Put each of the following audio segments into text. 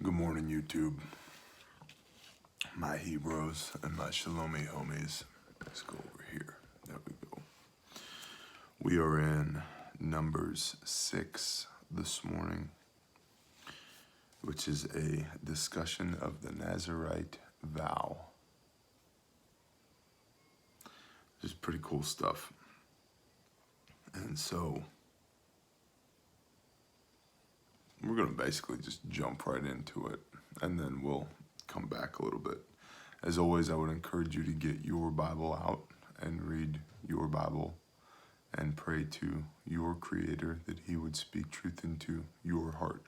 Good morning, YouTube. My Hebrews and my Shalomi homies. Let's go over here. There we go. We are in Numbers 6 this morning, which is a discussion of the Nazarite Vow. This is pretty cool stuff. And so we're going to basically just jump right into it, and then we'll come back a little bit. As always, I would encourage you to get your Bible out and read your Bible and pray to your Creator that He would speak truth into your heart.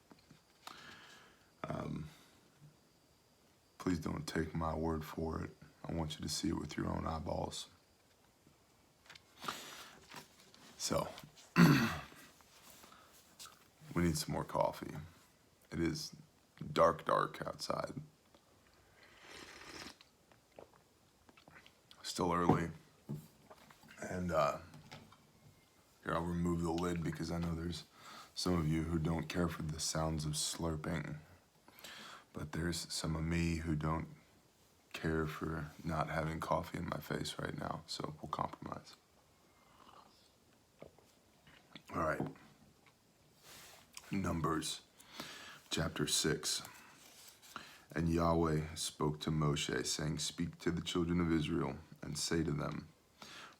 Please don't take my word for it. I want you to see it with your own eyeballs. So, we need some more coffee. It is dark outside. Still early. And here, I'll remove the lid because I know there's some of you who don't care for the sounds of slurping. But there's some of me who don't care for not having coffee in my face right now. So we'll compromise. All right. Numbers chapter 6. And Yahweh spoke to Moshe, saying, "Speak to the children of Israel, and say to them,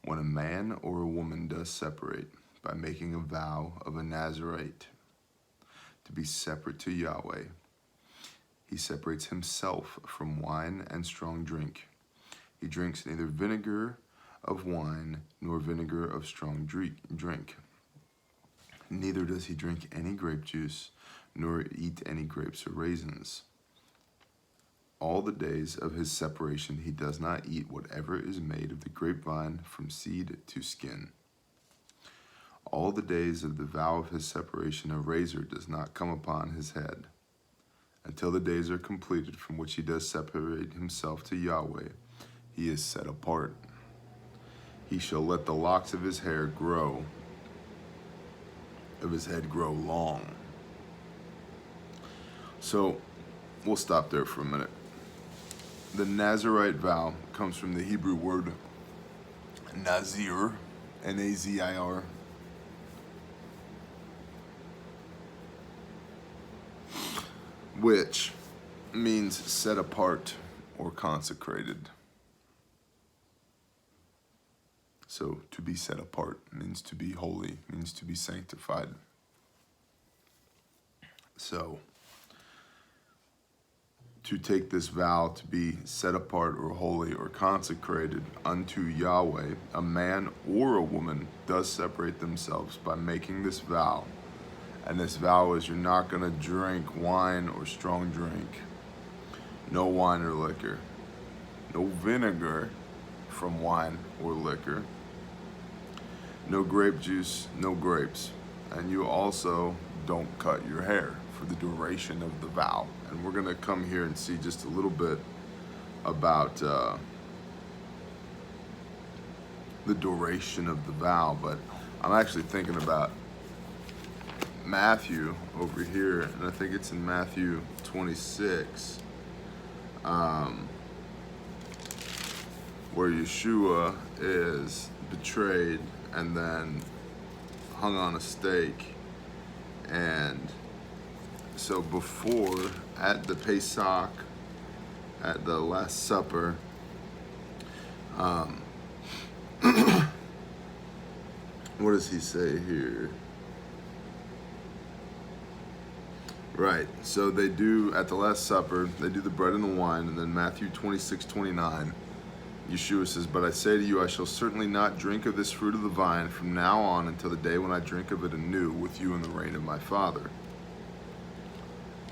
when a man or a woman does separate by making a vow of a Nazarite to be separate to Yahweh, he separates himself from wine and strong drink. He drinks neither vinegar of wine nor vinegar of strong drink. Neither does he drink any grape juice, nor eat any grapes or raisins. All the days of his separation he does not eat whatever is made of the grapevine from seed to skin. All the days of the vow of his separation a razor does not come upon his head. Until the days are completed from which he does separate himself to Yahweh, he is set apart. He shall let the locks of his head grow long." So we'll stop there for a minute. The Nazarite vow comes from the Hebrew word Nazir, N-A-Z-I-R, which means set apart or consecrated. So to be set apart means to be holy, means to be sanctified. So to take this vow to be set apart or holy or consecrated unto Yahweh, a man or a woman does separate themselves by making this vow. And this vow is you're not going to drink wine or strong drink. No wine or liquor. No vinegar from wine or liquor. No grape juice, no grapes. And you also don't cut your hair for the duration of the vow. And we're going to come here and see just a little bit about the duration of the vow. But I'm actually thinking about Matthew over here, and I think it's in Matthew 26, where Yeshua is betrayed and then hung on a stake. And so before, at the Pesach, at the Last Supper, what does he say here? Right, so they do, at the Last Supper, they do the bread and the wine, and then Matthew 26:29, Yeshua says, "But I say to you, I shall certainly not drink of this fruit of the vine from now on until the day when I drink of it anew with you in the reign of my Father."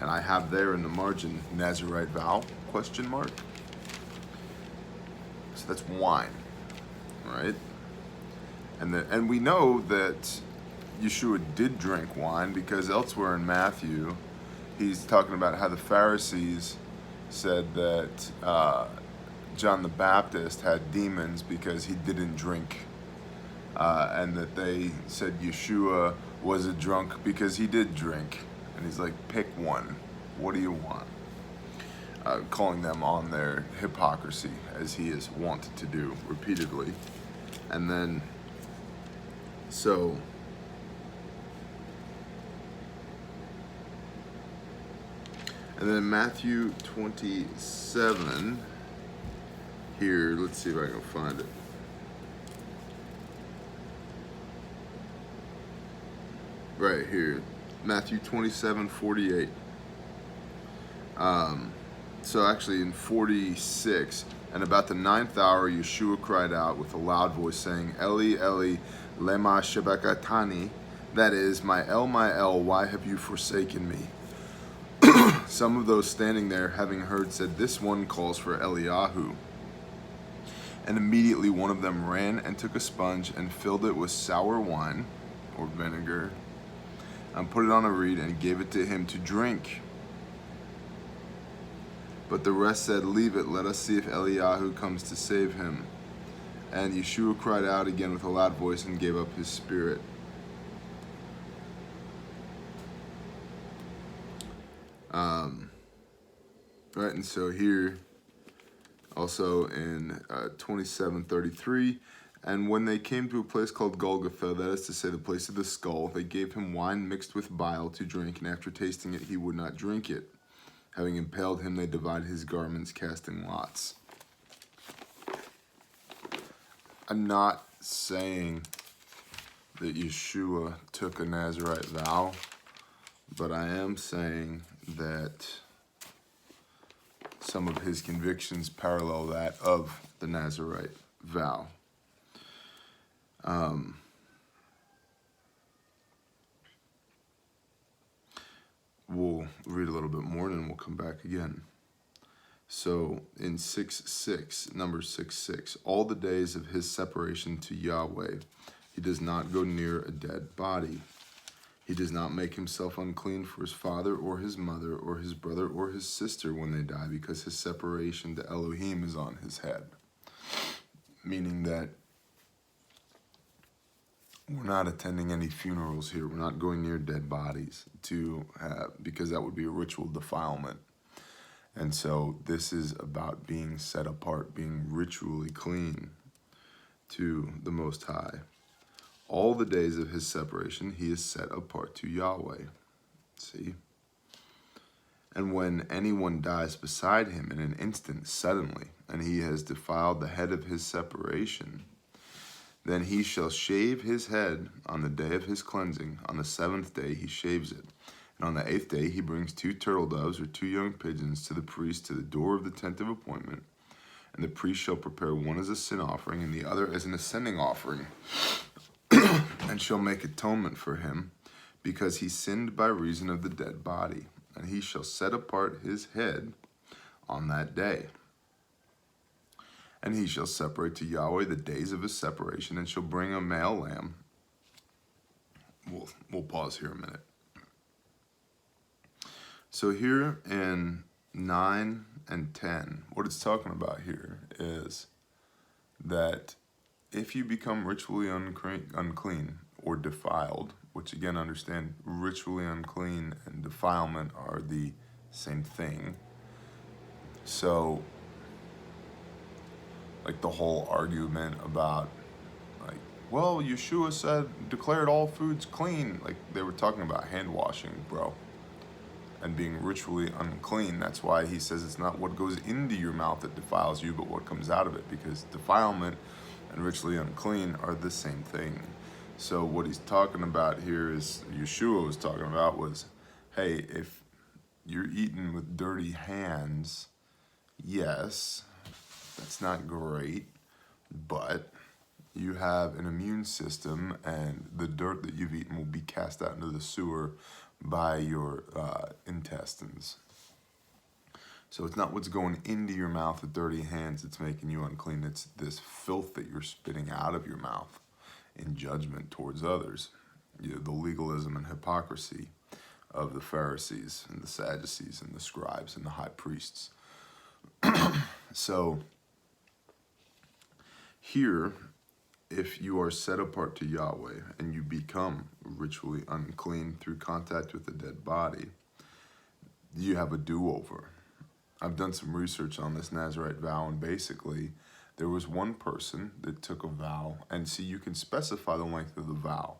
And I have there in the margin, Nazarite vow, question mark. So that's wine, right? And we know that Yeshua did drink wine because elsewhere in Matthew, he's talking about how the Pharisees said that John the Baptist had demons because he didn't drink, and that they said Yeshua was a drunk because he did drink. And he's like, pick one. what do you want? Calling them on their hypocrisy, as he is wanted to do repeatedly. And then, and then Matthew 27, here, let's see if I can find it. Right here, Matthew 27:48. So actually in 46, and about the 9th hour, Yeshua cried out with a loud voice, saying, Eli, Eli, lema sabachthani, that is, my El, why have you forsaken me? Some of those standing there, having heard, said, this one calls for Eliyahu. And immediately one of them ran and took a sponge and filled it with sour wine, or vinegar, and put it on a reed and gave it to him to drink. But the rest said, leave it, let us see if Eliyahu comes to save him. And Yeshua cried out again with a loud voice and gave up his spirit. Right, and so here, also in 27:33, and when they came to a place called Golgotha, that is to say the place of the skull, they gave him wine mixed with bile to drink, and after tasting it, he would not drink it. Having impaled him, they divided his garments, casting lots. I'm not saying that Yeshua took a Nazarite vow, but I am saying that some of his convictions parallel that of the Nazarite vow. We'll read a little bit more and then we'll come back again. So in 6:6, number 6:6, all the days of his separation to Yahweh, he does not go near a dead body. He does not make himself unclean for his father or his mother or his brother or his sister when they die, because his separation to Elohim is on his head. Meaning that we're not attending any funerals here. We're not going near dead bodies because that would be a ritual defilement. And so this is about being set apart, being ritually clean to the Most High. All the days of his separation, he is set apart to Yahweh. See? And when anyone dies beside him in an instant, suddenly, and he has defiled the head of his separation, then he shall shave his head on the day of his cleansing. On the 7th day he shaves it. And on the 8th day he brings 2 turtle doves or 2 young pigeons to the priest to the door of the tent of appointment. And the priest shall prepare one as a sin offering and the other as an ascending offering, and shall make atonement for him, because he sinned by reason of the dead body. And he shall set apart his head on that day. And he shall separate to Yahweh the days of his separation, and shall bring a male lamb. We'll pause here a minute. So here in 9 and 10, what it's talking about here is that if you become ritually unclean or defiled, which again, understand, ritually unclean and defilement are the same thing. So, like the whole argument about, like, well, Yeshua said, declared all foods clean. Like, they were talking about hand washing, bro, and being ritually unclean. That's why he says it's not what goes into your mouth that defiles you, but what comes out of it, because defilement and ritually unclean are the same thing. So what he's talking about here is, Yeshua was talking about was, hey, if you're eating with dirty hands, yes, that's not great, but you have an immune system, and the dirt that you've eaten will be cast out into the sewer by your intestines. So it's not what's going into your mouth with dirty hands that's making you unclean. It's this filth that you're spitting out of your mouth in judgment towards others. You know, the legalism and hypocrisy of the Pharisees and the Sadducees and the scribes and the high priests. So here, if you are set apart to Yahweh and you become ritually unclean through contact with a dead body, you have a do-over. I've done some research on this Nazarite vow, and basically there was one person that took a vow, and see, you can specify the length of the vow.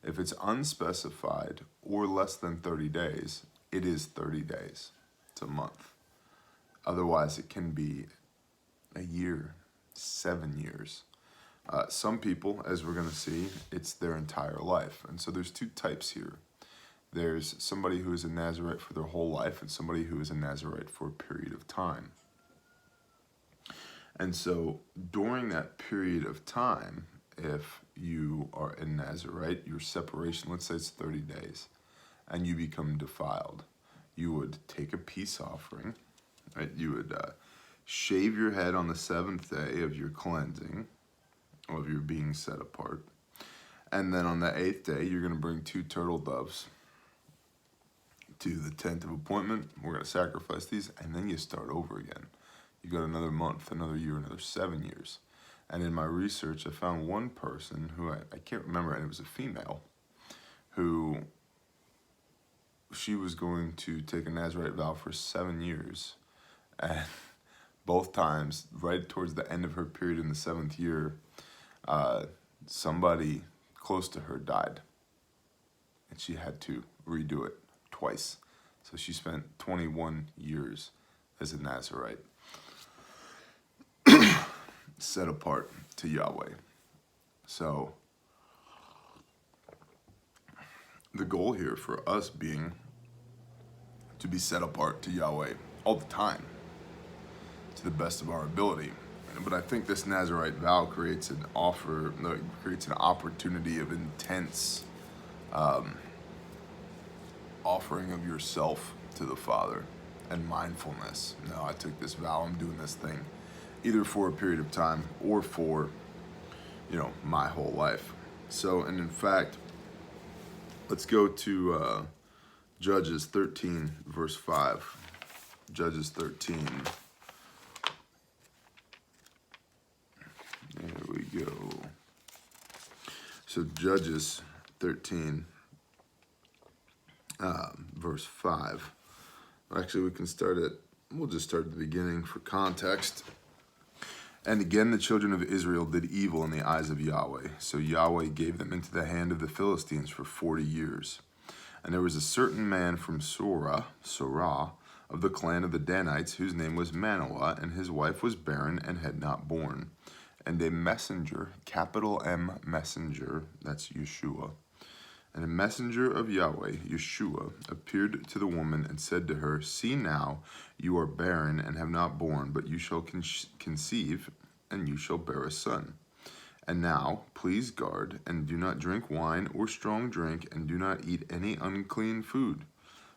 If it's unspecified or less than 30 days, it is 30 days. It's a month. Otherwise, it can be a year, 7 years. Some people, as we're going to see, it's their entire life. And so there's two types here. There's somebody who is a Nazarite for their whole life and somebody who is a Nazarite for a period of time. And so during that period of time, if you are a Nazarite, your separation, let's say it's 30 days, and you become defiled, you would take a peace offering, right? You would shave your head on the 7th day of your cleansing, of your being set apart. And then on the 8th day, you're going to bring 2 turtle doves to the tent of appointment. We're going to sacrifice these, and then you start over again. You got another month, another year, another 7 years. And in my research, I found one person who I can't remember, and it was a female, who she was going to take a Nazarite vow for 7 years. And both times, right towards the end of her period in the 7th year, somebody close to her died. And she had to redo it twice. So she spent 21 years as a Nazarite, set apart to Yahweh. So the goal here for us being to be set apart to Yahweh all the time, to the best of our ability. But I think this Nazarite vow creates an opportunity of intense offering of yourself to the Father and mindfulness. No, I took this vow, I'm doing this thing, either for a period of time or for, my whole life. So, and in fact, let's go to Judges 13, verse 5. Judges 13. There we go. So Judges 13, verse 5. Actually, we'll just start at the beginning for context. And again, the children of Israel did evil in the eyes of Yahweh. So Yahweh gave them into the hand of the Philistines for 40 years. And there was a certain man from Sorah, of the clan of the Danites, whose name was Manoah, and his wife was barren and had not borne. And a messenger, capital M messenger, that's Yeshua, and a messenger of Yahweh, Yeshua, appeared to the woman and said to her, "See now, you are barren and have not borne, but you shall conceive, and you shall bear a son. And now, please guard, and do not drink wine or strong drink, and do not eat any unclean food.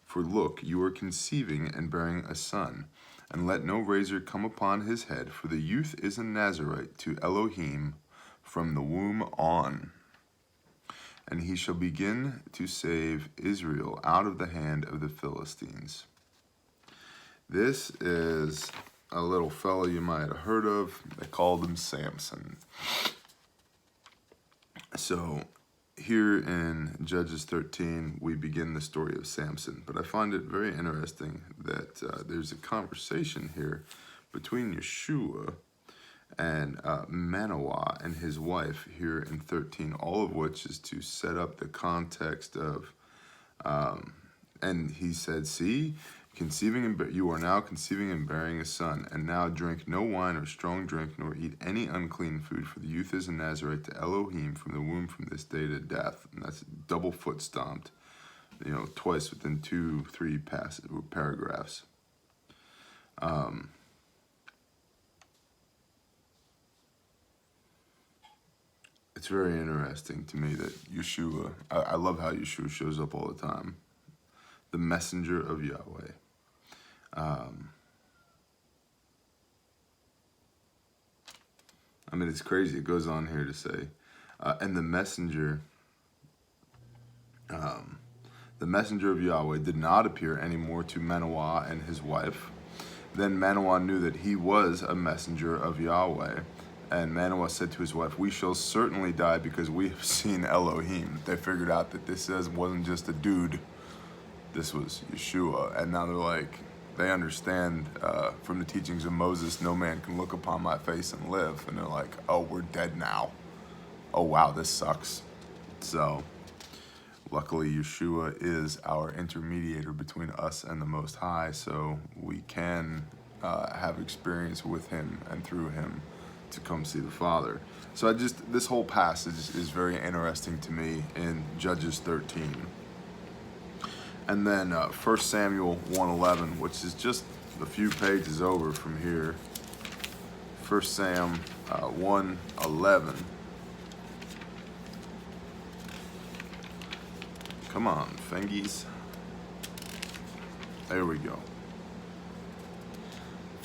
For look, you are conceiving and bearing a son. And let no razor come upon his head, for the youth is a Nazarite to Elohim from the womb on. And he shall begin to save Israel out of the hand of the Philistines." This is a little fellow you might have heard of. They called him Samson. So here in Judges 13, we begin the story of Samson. But I find it very interesting that there's a conversation here between Yeshua and Manoah and his wife here in 13, all of which is to set up the context of, and he said, "See, you are now conceiving and bearing a son, and now drink no wine or strong drink, nor eat any unclean food, for the youth is a Nazarite to Elohim from the womb from this day to death." And that's double foot stomped, twice within 2-3 paragraphs. It's very interesting to me that Yeshua, I love how Yeshua shows up all the time. The messenger of Yahweh. It's crazy. It goes on here to say, and the messenger of Yahweh did not appear anymore to Manoah and his wife. Then Manoah knew that he was a messenger of Yahweh. And Manoah said to his wife, "We shall certainly die because we have seen Elohim." They figured out that this wasn't just a dude. this was Yeshua. And now they're like, they understand from the teachings of Moses, no man can look upon my face and live. And they're like, oh, we're dead now. Oh, wow, this sucks. So luckily, Yeshua is our intermediator between us and the Most High, so we can have experience with him and through him to come see the Father. So this whole passage is very interesting to me in Judges 13. And then 1 Samuel 1:11, which is just a few pages over from here. 1 Sam 1:11. Come on, fingies. There we go.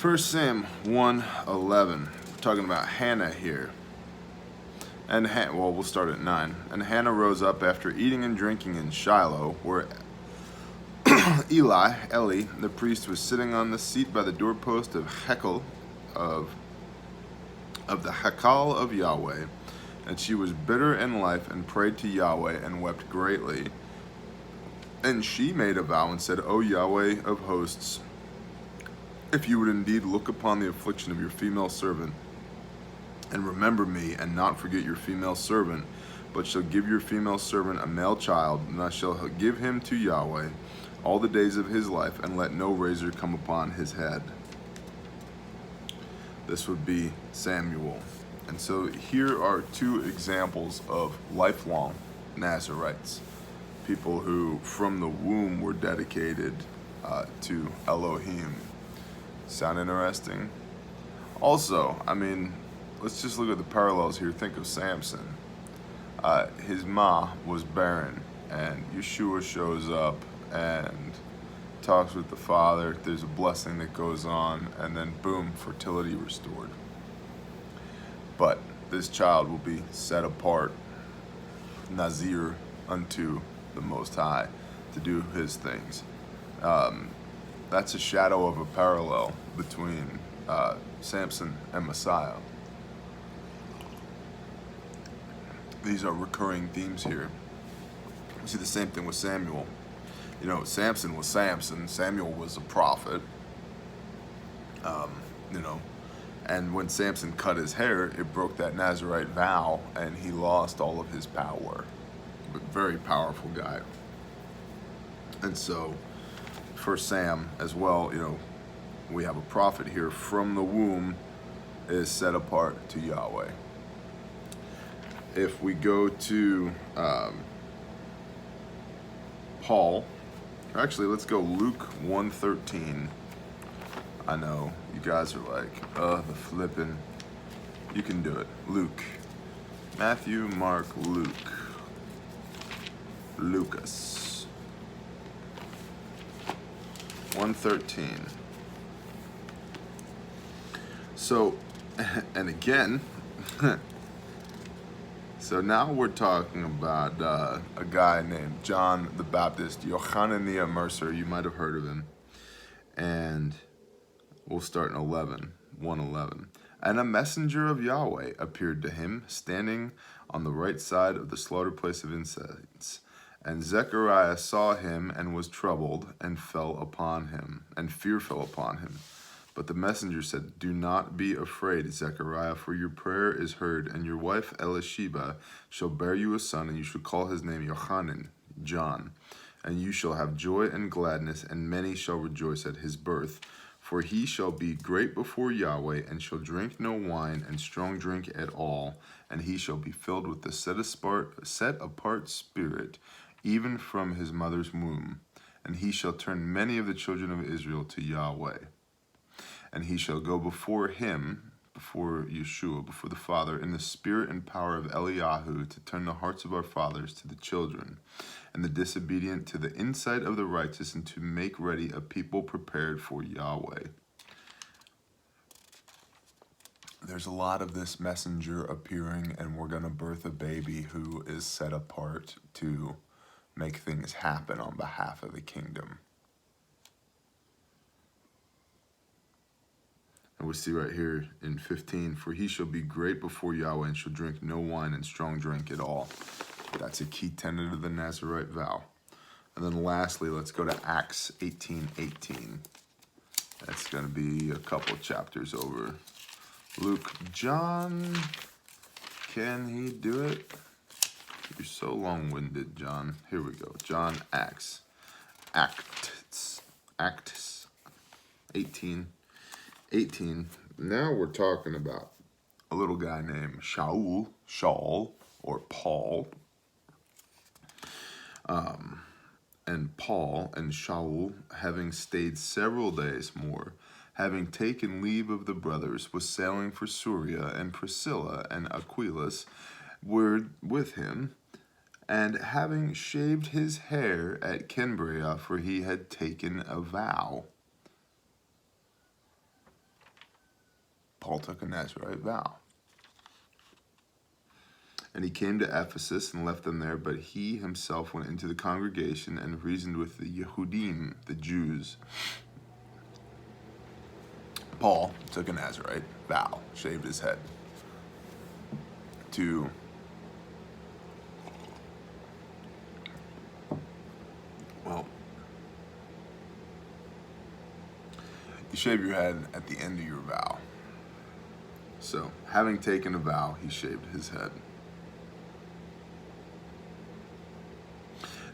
1 Sam 1:11. We're talking about Hannah here. And well, we'll start at 9. And Hannah rose up after eating and drinking in Shiloh, where Eli, the priest, was sitting on the seat by the doorpost of Hekel, of the Hekal of Yahweh. And she was bitter in life and prayed to Yahweh and wept greatly. And she made a vow and said, O Yahweh of hosts, if you would indeed look upon the affliction of your female servant, and remember me, and not forget your female servant, but shall give your female servant a male child, and I shall give him to Yahweh all the days of his life, and let no razor come upon his head. This would be Samuel. And so here are two examples of lifelong Nazarites, people who from the womb were dedicated to Elohim. Sound interesting? Also, I mean, let's just look at the parallels here. Think of Samson. His ma was barren, and Yeshua shows up and talks with the Father. There's a blessing that goes on, and then boom, fertility restored. But this child will be set apart, Nazir, unto the Most High, to do his things. That's a shadow of a parallel between Samson and Messiah. These are recurring themes here. We see the same thing with Samuel. You know, Samson was Samson. Samuel was a prophet. And when Samson cut his hair, it broke that Nazarite vow, and he lost all of his power. But very powerful guy. And so, for Sam as well, we have a prophet here from the womb is set apart to Yahweh. If we go to Paul, actually, let's go Luke 1:13. I know, you guys are like, the flippin'. You can do it. Luke. Matthew, Mark, Luke. Lucas. 1:13. So, and again, so now we're talking about a guy named John the Baptist, Yochanan Mercer. You might have heard of him. And we'll start in 1:11. And a messenger of Yahweh appeared to him, standing on the right side of the slaughter place of incense. And Zechariah saw him and was troubled, and fear fell upon him. But the messenger said, Do not be afraid, Zechariah, for your prayer is heard, and your wife Elisheba shall bear you a son, and you shall call his name Yochanan, John. And you shall have joy and gladness, and many shall rejoice at his birth. For he shall be great before Yahweh, and shall drink no wine and strong drink at all, and he shall be filled with the set apart spirit, even from his mother's womb. And he shall turn many of the children of Israel to Yahweh. And he shall go before him, before Yeshua, before the Father, in the spirit and power of Eliyahu, to turn the hearts of our fathers to the children, and the disobedient to the insight of the righteous, and to make ready a people prepared for Yahweh. There's a lot of this messenger appearing, and we're going to birth a baby who is set apart to make things happen on behalf of the kingdom. And we see right here in 15, for he shall be great before Yahweh, and shall drink no wine and strong drink at all. That's a key tenet of the Nazarite vow. And then lastly, let's go to Acts 18:18. That's going to be a couple chapters over. Luke, John, can he do it? You're so long-winded, John. Here we go. John, Acts 18:18. Now we're talking about a little guy named Shaul, or Paul. And Paul and Shaul, having stayed several days more, having taken leave of the brothers, was sailing for Syria, and Priscilla and Aquilus were with him, and having shaved his hair at Cambria, for he had taken a vow. Paul took a Nazarite vow. And he came to Ephesus and left them there, but he himself went into the congregation and reasoned with the Yehudim, the Jews. Paul took a Nazarite vow, shaved his head to you shave your head at the end of your vow. So, having taken a vow, he shaved his head.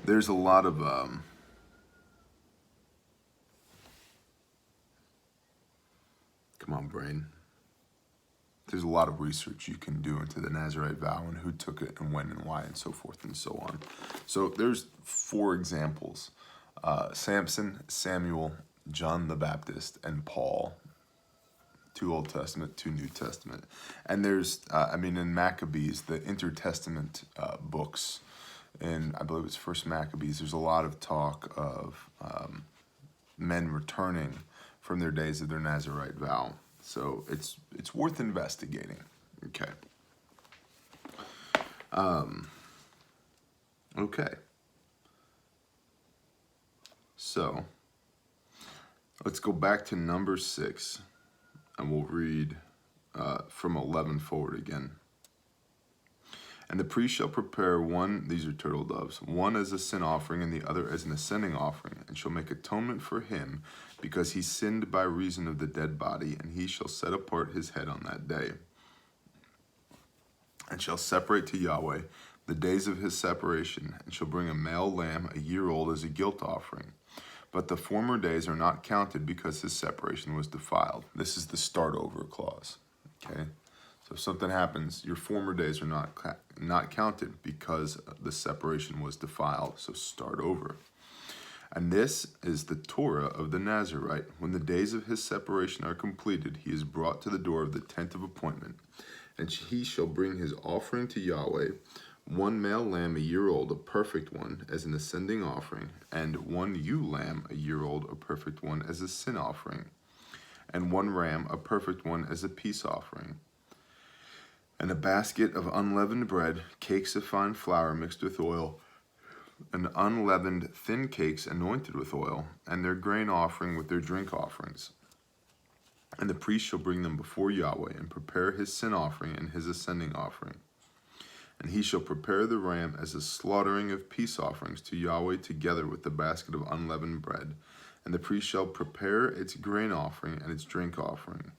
There's a lot of come on, brain. There's a lot of research you can do into the Nazarite vow and who took it and when and why and so forth and so on. So there's 4 examples. Samson, Samuel, John the Baptist, and Paul. 2 Old Testament, 2 New Testament. And there's, in Maccabees, the intertestament books, and I believe it's First Maccabees, there's a lot of talk of men returning from their days of their Nazarite vow. So it's worth investigating. Okay. Okay. So let's go back to number 6, and we'll read from 11 forward again. And the priest shall prepare one, these are turtle doves, one as a sin offering and the other as an ascending offering, and shall make atonement for him, because he sinned by reason of the dead body, and he shall set apart his head on that day, and shall separate to Yahweh the days of his separation, and shall bring a male lamb a year old as a guilt offering. But the former days are not counted, because his separation was defiled. This is the start over clause, okay? So if something happens, your former days are not counted because the separation was defiled. So start over. And this is the Torah of the Nazarite. When the days of his separation are completed, he is brought to the door of the tent of appointment. And he shall bring his offering to Yahweh, one male lamb a year old, a perfect one, as an ascending offering, and one ewe lamb a year old, a perfect one, as a sin offering, and one ram, a perfect one, as a peace offering. And a basket of unleavened bread, cakes of fine flour mixed with oil, and unleavened thin cakes anointed with oil, and their grain offering with their drink offerings. And the priest shall bring them before Yahweh, and prepare his sin offering and his ascending offering. And he shall prepare the ram as a slaughtering of peace offerings to Yahweh together with the basket of unleavened bread. And the priest shall prepare its grain offering and its drink offering.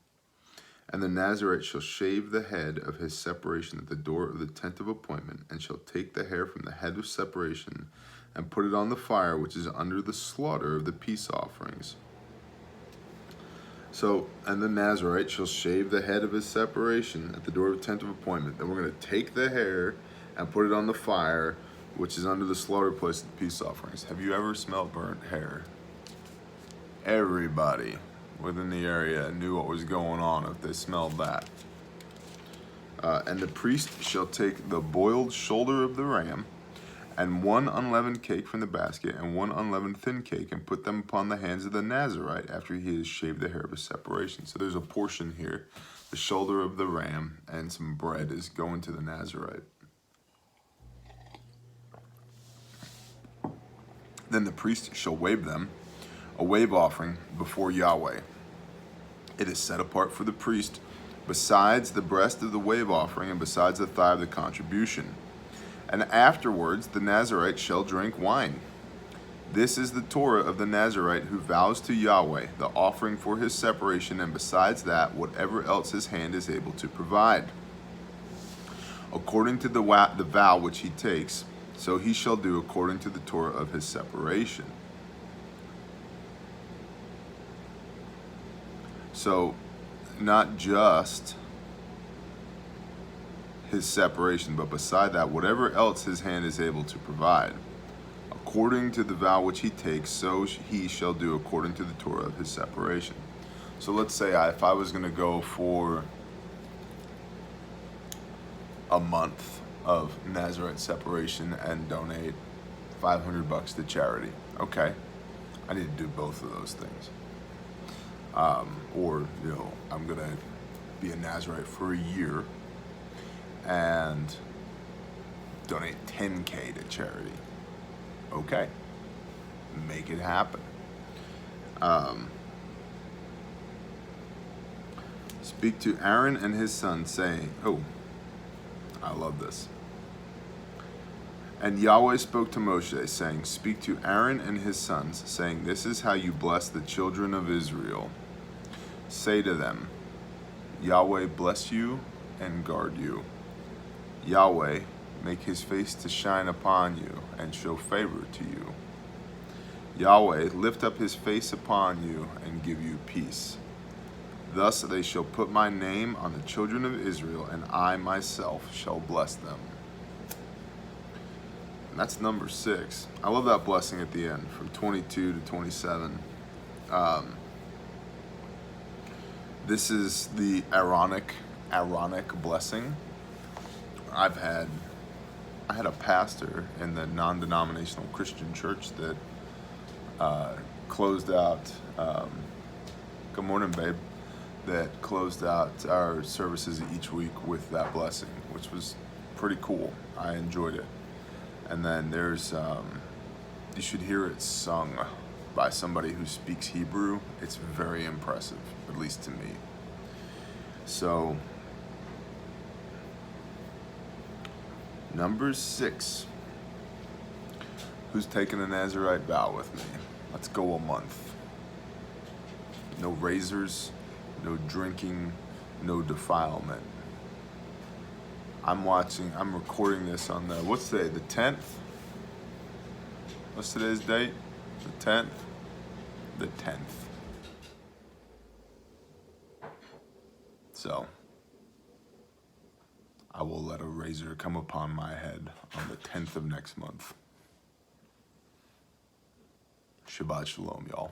And the Nazarite shall shave the head of his separation at the door of the tent of appointment, and shall take the hair from the head of separation, and put it on the fire which is under the slaughter of the peace offerings. So, and the Nazarite shall shave the head of his separation at the door of the tent of appointment. Then we're going to take the hair and put it on the fire which is under the slaughter place of the peace offerings. Have you ever smelled burnt hair? Everybody within the area knew what was going on if they smelled that. And the priest shall take the boiled shoulder of the ram, and one unleavened cake from the basket, and one unleavened thin cake, and put them upon the hands of the Nazarite after he has shaved the hair of his separation. So there's a portion here. The shoulder of the ram and some bread is going to the Nazarite. Then the priest shall wave them, a wave offering before Yahweh. It is set apart for the priest, besides the breast of the wave offering, and besides the thigh of the contribution. And afterwards the Nazarite shall drink wine. This is the Torah of the Nazarite who vows to Yahweh the offering for his separation, and besides that, whatever else his hand is able to provide. According to the vow which he takes, so he shall do according to the Torah of his separation. So, not just his separation, but beside that, whatever else his hand is able to provide. According to the vow which he takes, so he shall do according to the Torah of his separation. So let's say if I was going to go for a month of Nazarite separation and donate $500 to charity. Okay, I need to do both of those things. Or, I'm going to be a Nazarite for a year and donate $10K to charity. Okay, make it happen. Speak to Aaron and his son, saying, I love this. And Yahweh spoke to Moshe, saying, speak to Aaron and his sons, saying, this is how you bless the children of Israel. Say to them, Yahweh bless you and guard you. Yahweh make his face to shine upon you and show favor to you. Yahweh lift up his face upon you and give you peace. Thus they shall put my name on the children of Israel, and I myself shall bless them. And that's number 6. I love that blessing at the end, from 22 to 27. This is the Aaronic blessing. I had a pastor in the non-denominational Christian church that closed out, good morning, babe, that closed out our services each week with that blessing, which was pretty cool. I enjoyed it. And then there's, you should hear it sung by somebody who speaks Hebrew. It's very impressive, at least to me. So, number 6. Who's taking a Nazarite vow with me? Let's go a month. No razors, no drinking, no defilement. I'm recording this on what's today, the 10th? What's today's date? The 10th? The 10th. So, I will let a razor come upon my head on the 10th of next month. Shabbat shalom, y'all.